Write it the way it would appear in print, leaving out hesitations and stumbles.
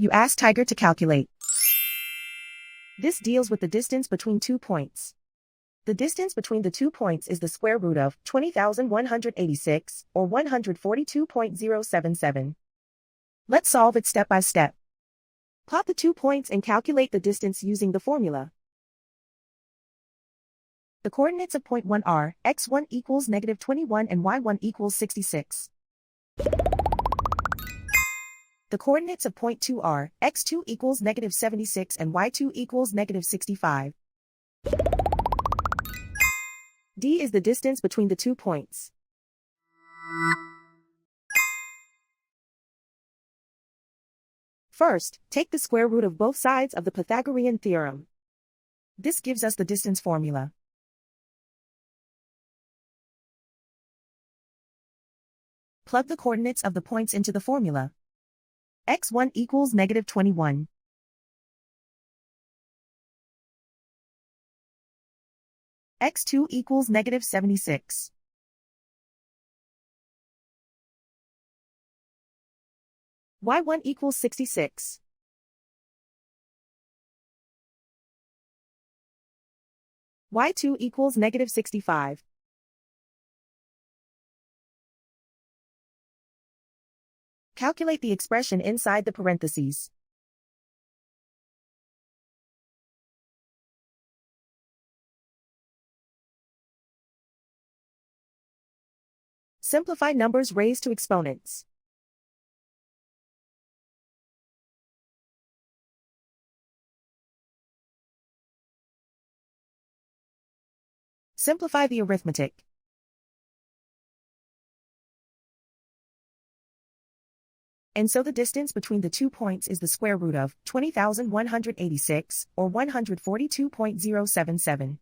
You ask Tiger to calculate. This deals with the distance between 2 points. The distance between the 2 points is the square root of 20,186, or 142.077. Let's solve it step by step. Plot the 2 points and calculate the distance using the formula. The coordinates of point 1 are x1 equals -21 and y1 equals 66. The coordinates of point 2 are x2 equals -76 and y2 equals -65. D is the distance between the 2 points. First, take the square root of both sides of the Pythagorean theorem. This gives us the distance formula. Plug the coordinates of the points into the formula. x1 equals -21. x2 equals -76. y1 equals 66. y2 equals -65. Calculate the expression inside the parentheses. Simplify numbers raised to exponents. Simplify the arithmetic. And so the distance between the 2 points is the square root of 20,186, or 142.077.